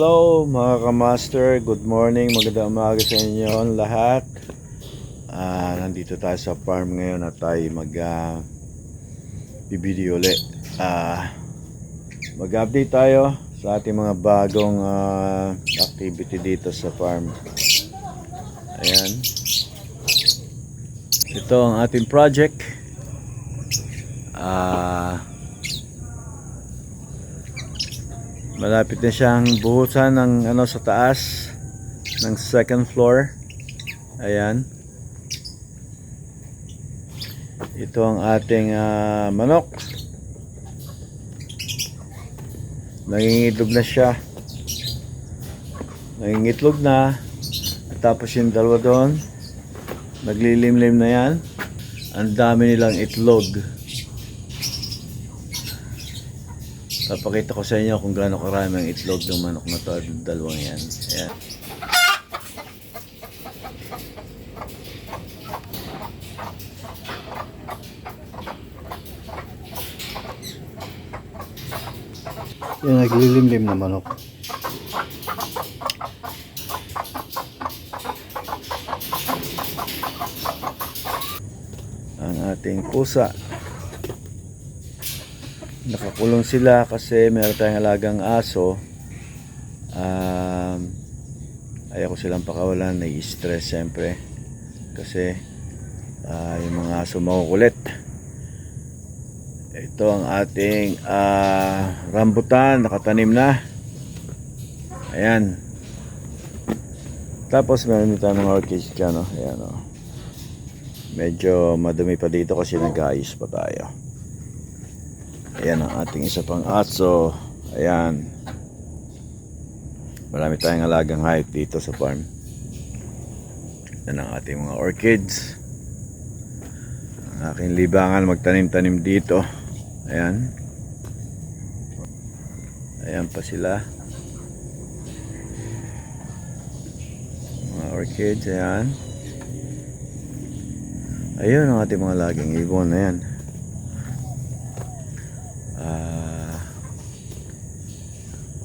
Hello mga kamaster, good morning, magandang umaga sa inyo lahat. Nandito tayo sa farm ngayon at tayo bibideo ulit. Mag-update tayo sa ating mga bagong activity dito sa farm. Ayan. Ito ang ating project. Malapit na siyang buhusan ng sa taas ng second floor. Ayan. Ito ang ating manok. Nangingitlog na siya. Nangingitlog na. Tapos yung dalawa doon, naglilimlim na yan. Ang dami nilang itlog. Papakita ko sa inyo kung gaano karami ang itlog ng manok na to, dalawang yan. Ayan. Yung naglilimlim na manok. Ang ating pusa. Nakakulong sila kasi meron tayong alagang aso. Ayaw ko silang pakawalan, nai-stress siyempre kasi yung mga aso makukulit. Ito ang ating rambutan, nakatanim na. Ayan. Tapos meron dito ng orchids dyan, no? Ayan, no? Medyo madumi pa dito kasi nag-aayos pa tayo. Ayan ang ating isa pang aso. Ayan. Marami tayong alagang hayop dito sa farm. Ayan ang ating mga orchids. Ang aking libangan magtanim-tanim dito. Ayan. Ayan pa sila. Mga orchids. Ayan. Ayun ang ating mga laging ibon. Ayan.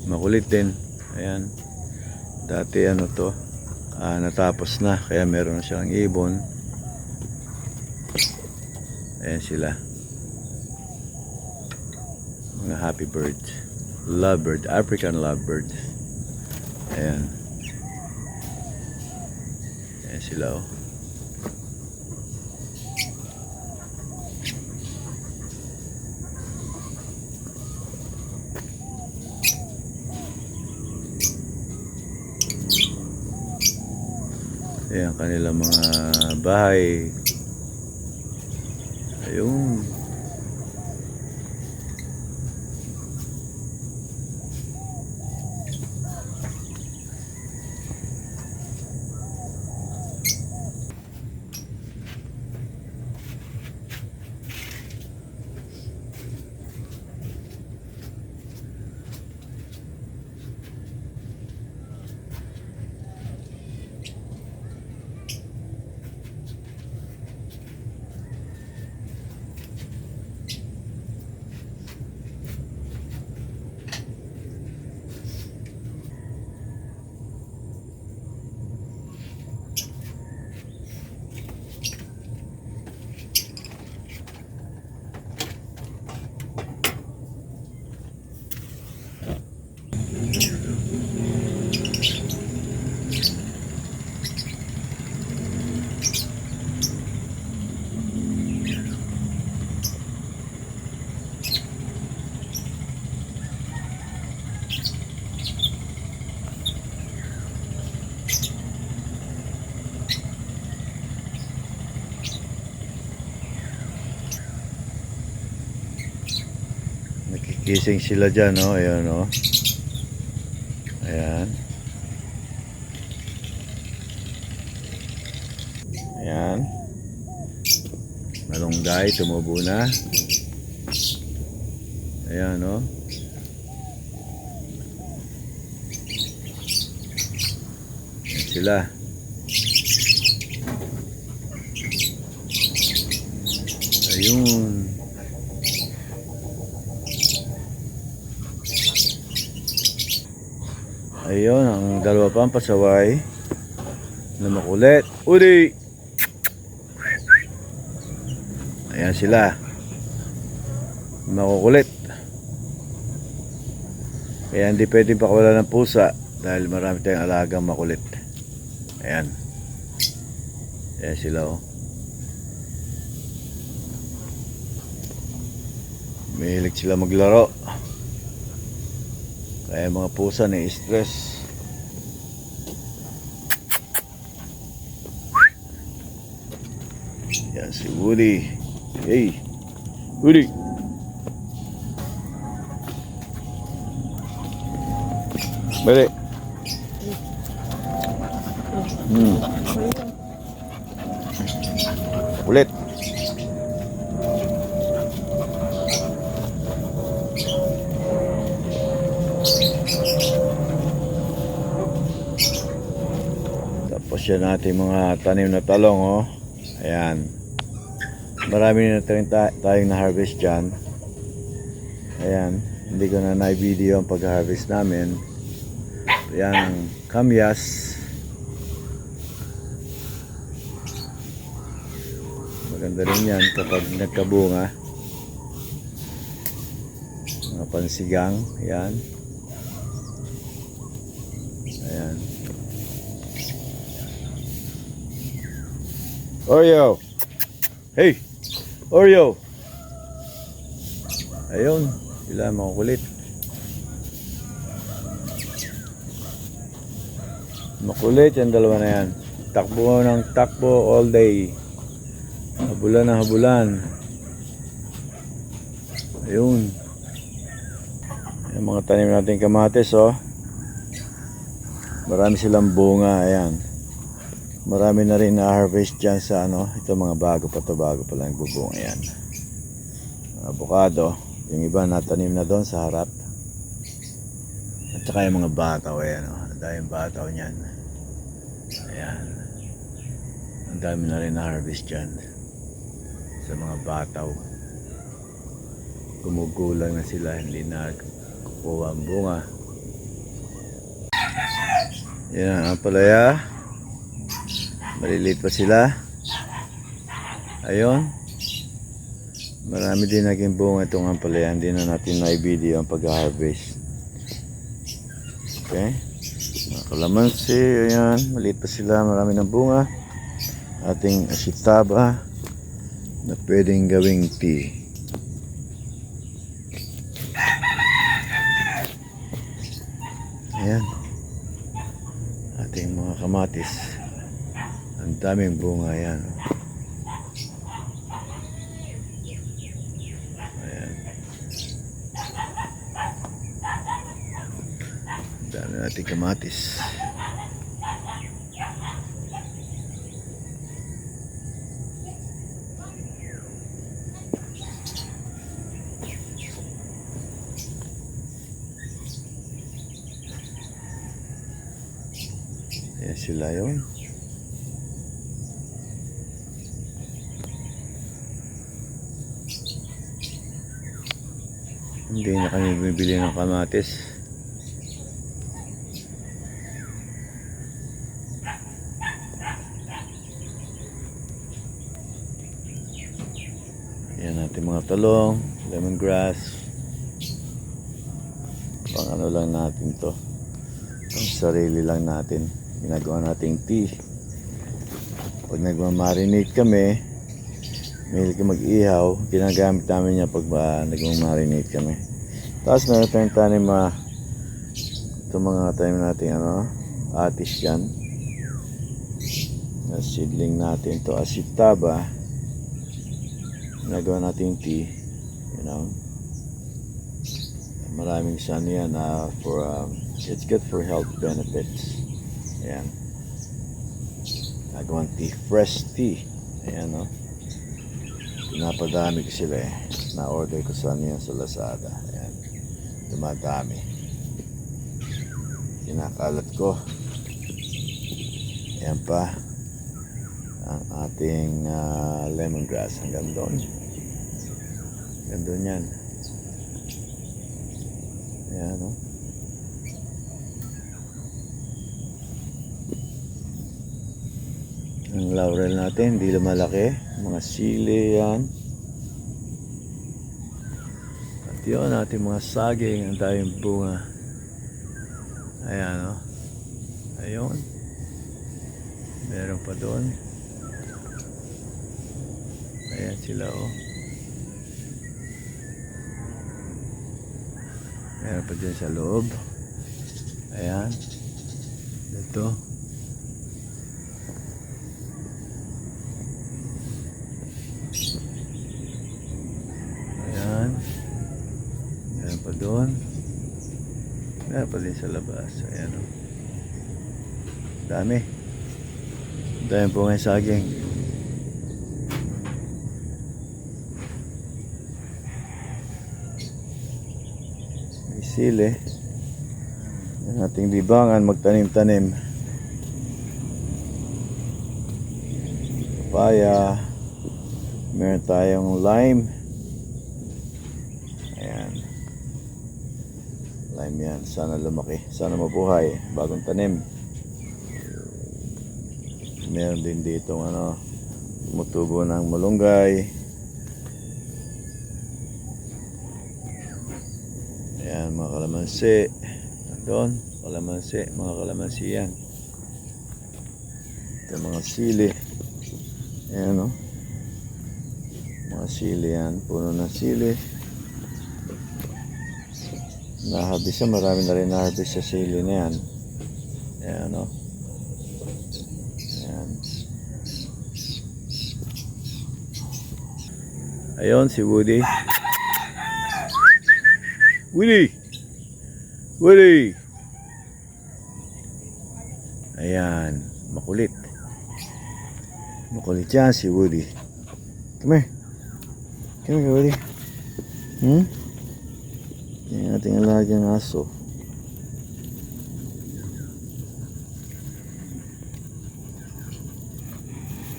Makulit din. Ayan. Dati ano to, natapos na kaya meron na siyang ibon. Ayan sila. Mga happy birds. Lovebird, African lovebird. Ayan. Ayan sila, oh. Ayan kanilang mga bahay. Ayun. Nakikising sila dyan, no? Ayan, no? Ayan. Ayan. Malunggay, tumubo na. Ayan, no? Ayan sila. Ayun. Ayun, ang dalawa pang pasaway na makulit. Uli! Ayan sila. Makukulit. Kaya hindi pwedeng pakawala ng pusa dahil marami tayong alagang makulit. Ayan. Ayan sila oh. Mahilig sila maglaro. Kaya mga pusa na-stress. Yan si Woody. Hey, Woody. Balik. Ulit. Tapos yan natin mga tanim na talong oh. Ayan. Marami na tayong na-harvest dyan. Ayan. Hindi ko na na-video ang pag-harvest namin. Ayan. Kamyas. Maganda rin yan kapag nagkabunga. Mga pansigang. Ayan. Ayan. Oreo. Hey. Oreo. Ayun. Sila makukulit. Makulit yung dalawa na yan. Takbo ng takbo all day. Habulan na habulan. Ayun. Yung mga tanim natin kamatis oh. Marami silang bunga. Ayan. Marami na rin na-harvest dyan sa ano. Ito mga bago pa to. Bago pa lang bubunga yan. Avocado. Yung iba natanim na doon sa harap. At saka yung mga bataw. Ayan oh. Ang daming bataw nyan. Ayan. Ang dami na rin na-harvest dyan. Sa mga bataw. Gumugulang na sila. Hindi na kukuha ang bunga. Yan ang palaya. Maliliit pa sila. Ayun. Marami din naging bunga itong ampalaya. Hindi na natin na-video ang pag-harvest. Okay. Mga kalamansi. Ayan. Maliit pa sila. Marami ng bunga. Ating asitaba na pwedeng gawing tea. Ayan. Ating mga kamatis. Ang daming bunga yan. Ayan. Ang dami nating kamatis. Ayan sila yun. Hindi na kami bumibili ng kamatis. Yan natin mga talong, lemongrass. Pang ano lang natin to. Pang sarili lang natin. Ginagawa nating tea. Pag nagmamarinate kami, mahilig ka mag-ihaw, ginagamit namin niya pag nagmamarinate kami. Tapos meron tayong tanim ito mga tanim natin ano, atis yan. Seedling natin to asitaba. Ginagawa natin tea, you know. Maraming san yan it's good for health benefits. Ayan. Nagawang tea, fresh tea. Ayan no. Pinapadami ko sila eh. Na-order ko sa niya sa Lazada. Ayan. Dumadami. Kinakalat ko. Ayan pa. Ang ating lemongrass. Hanggang doon. Hanggang doon yan. Ayan no. Yung laurel natin, hindi lumalaki. Mga sili yan. At yun, ating mga saging, ang daming bunga. Ayan, o. Ayun. Meron pa doon. Ayan sila, o. Meron pa dyan sa loob. Ayan. Ito. Ayan. Meron pa doon. Meron pa din sa labas. Ayan, o. Dami. Dami po ngayon saging. May sili. Ang ating libangan magtanim-tanim. Papaya. Meron tayong lime. Ayan. Lime yan. Sana lumaki. Sana mabuhay. Bagong tanim. Meron din dito tumutubo ng malunggay. Ayan, mga kalamansi. Doon, kalamansi, mga kalamansi yan. Ito mga sili. Ayan, mga sili yan, puno ng sili. Nahabis yan, marami na rin nahabis sa sili na yan. Ayan, ayan. Ayun, si Woody. Woody! Woody! Ayan, makulit. Makulit yan si Woody. Come here. Come here, Woody. Yan ating alagang aso.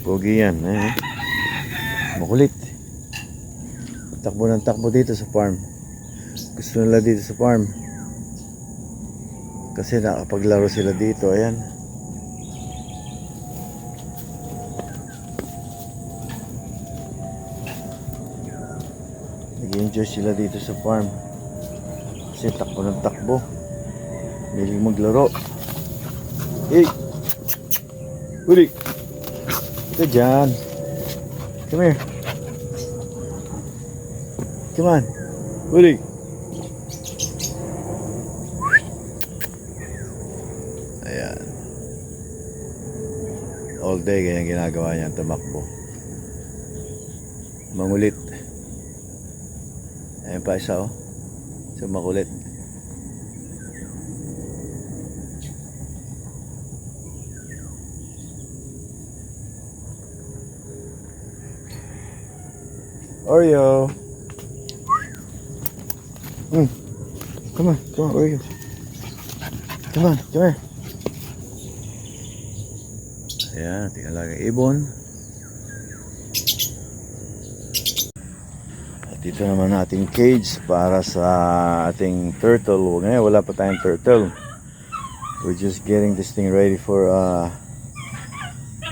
Pogi yan, makulit. Takbo ng takbo dito sa farm. Gusto nila dito sa farm. Kasi nakapaglaro sila dito. Ayan. Nag-enjoy sila dito sa farm. Kasi takbo ng takbo. Miling maglaro. Hey! Uli! Ito dyan. Come here. Come on. Uli! Ayan. All day ganyan ginagawa niya, tumakbo. Mangulit. Ayan pa isa, so makulit. Oreo. Come on, Oreo. Come here. Ayan, tingnan lang ang ibon. At ito naman ating cage para sa ating turtle. Ngayon, wala pa tayong turtle. We're just getting this thing ready for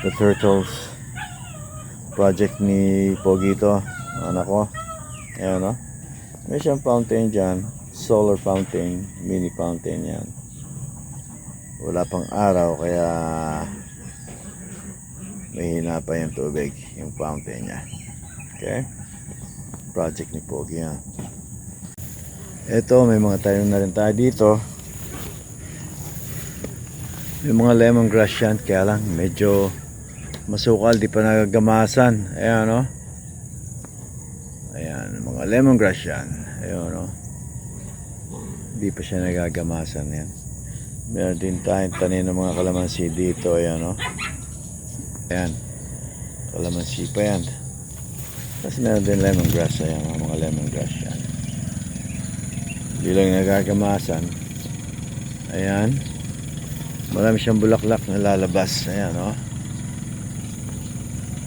the turtles project ni Pogito, anak ko. Ayan, may siyang fountain dyan. Solar fountain, mini fountain yan. Wala pang araw kaya mahina pa yung tubig, yung fountain niya. Okay? Project ni Pogi yan. Ito, may mga tanim na rin tayo dito. May mga lemongrass yan, kaya lang medyo masukal, di pa nagagamasan. Ayan, ayan, mga lemongrass yan. Ayan, di pa siya nagagamasan yan. Meron din tayong tanim ng mga kalamansi dito. Ayan, ayan, kalamansi pa yan. Tapos meron din lemongrass. Ayan, mga lemongrass yan. Hindi lang nagagamasan. Ayan, marami siyang bulaklak na lalabas. Ayan,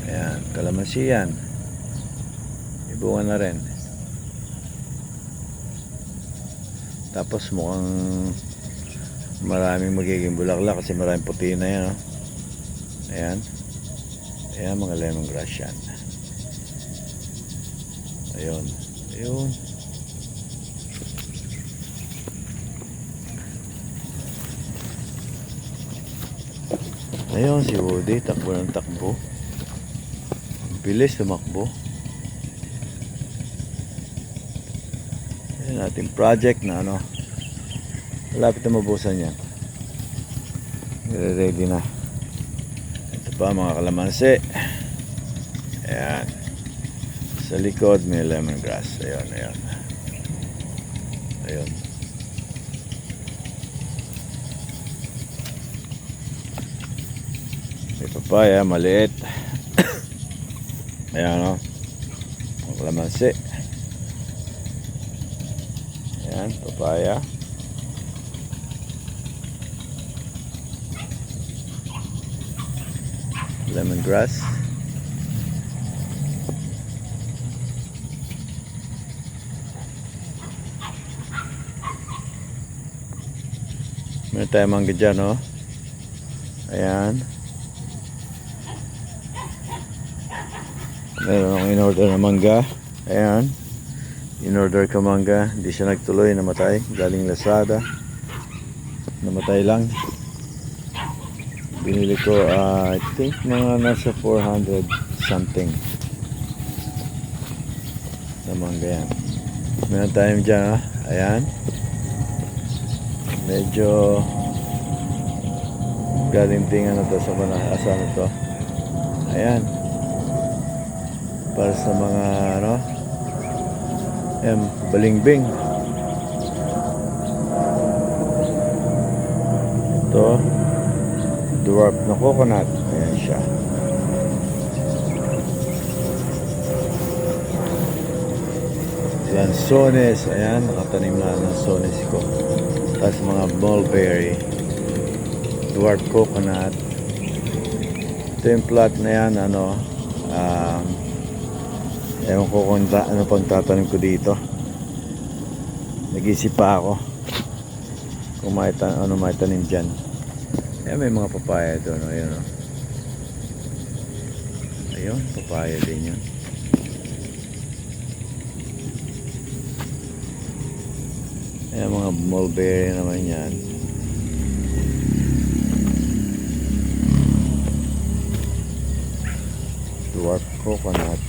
ayan, kalamansi yan. Ibungan na rin. Tapos mukhang maraming magiging bulaklak kasi maraming puti na yan. Ayan. Ayan, mga lemongrass yan. Ayun. Ayun. Ayun, si Woody, takbo ng takbo. Bilis tumakbo. Ayan ating project na ano. Malapit na mabusan yan. Ready na. Ito pa mga kalamansi. Ayan. Sa likod may lemongrass. Ayun, ayun. Ayun. May papaya, maliit. Ayan o. Mga kalamansi. Ayan, papaya. Lemongrass. Meron tayong mangga dyan, no? Ayan. Meron akong in-order na mangga. Ayan. In-order ka mangga. Hindi siya nagtuloy, namatay. Galing Lazada. Namatay lang. Binili ko, I think mga nasa 400 something. Na mangga yan. Meron tayong dyan, ha? Ayan. Medyo galing ting ano to sa asa ano to. Ayan. Para sa mga ano. Ayan, balingbing. Ito. Dwarf na coconut. Ayan siya. Lanzones. Ayan, nakatanim na lanzones ko. Tapos mga mulberry, dwarf coconut. Ito yung plot na yan, ano, ewan ko kung ano pang tatanim ko dito. Nag-isip pa ako kung ano may tanim dyan. Ayan, may mga papaya doon, ayun, no? Ayun, papaya din yun. Ayan, mga mulberry naman yan. Dwarf coconut.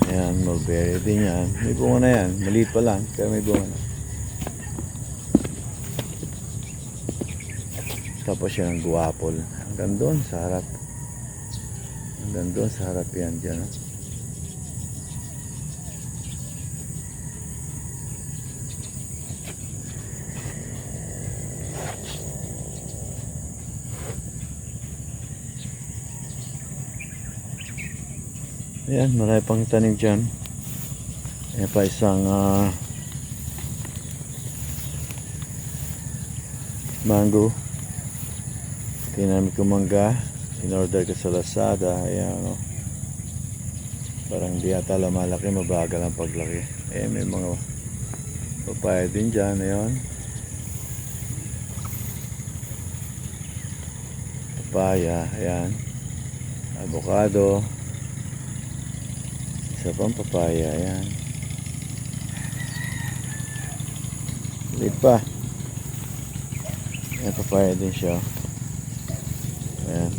Ayan, mulberry din yan. May bunga na yan. Maliit pa lang, pero may bunga na. Tapos yan ang guwapol. Hanggang doon sa harap. Hanggang doon sa harap yan dyan. Ayan, marami pang tanim dyan. Ayan pa isang mango. Tinamit ko mangga. In-order ko sa Lazada. Ayan, no? Parang di ata malaki, mabagal ang paglaki. Ayan, may mga papaya din dyan. Ayan. Papaya. Ayan. Avocado. Isa pang papaya, ayan. Liit pa. Ayan, papaya din siya. Ayan.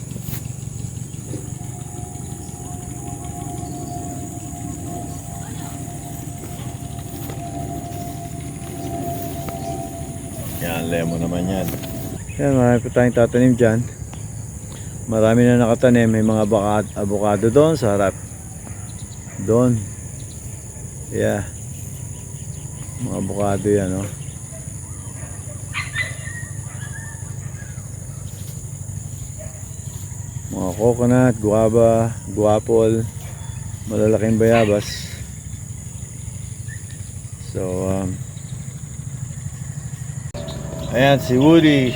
Ayan, lemon naman yan. Ayan, marami pa tayong tatanim dyan. Marami na nakatanim. May mga avocado doon sa harap. Doon. Yeah. Mga avocado yan, no? Mga coconut, guava, guapol, malalaking bayabas. So, ayan si Woody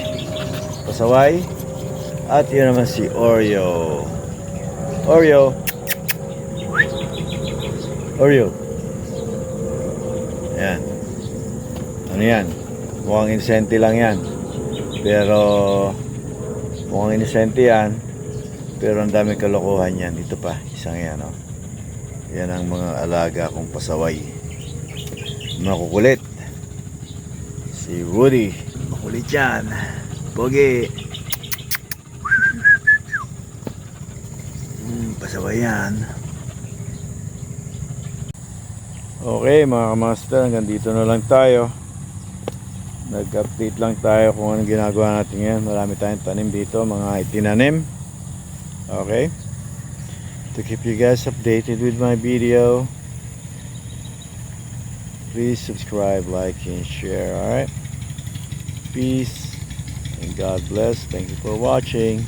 pasaway. At yun naman si Oreo. Oreo. Oreo. Ayan. Ano yan? Mukhang inosente lang yan. Pero mukhang inosente yan. Pero ang dami kalokohan yan. Ito pa, isang yan, oh. Yan ang mga alaga kong pasaway. Makukulit. Si Woody. Makulit yan. Pogi. Pasaway yan. Okay mga kamaster, hanggang dito na lang tayo. Nag-update lang tayo kung anong ginagawa natin ngayon. Marami tayong tanim dito, mga itinanim. Okay. To keep you guys updated with my video, please subscribe, like, and share. Alright. Peace and God bless. Thank you for watching.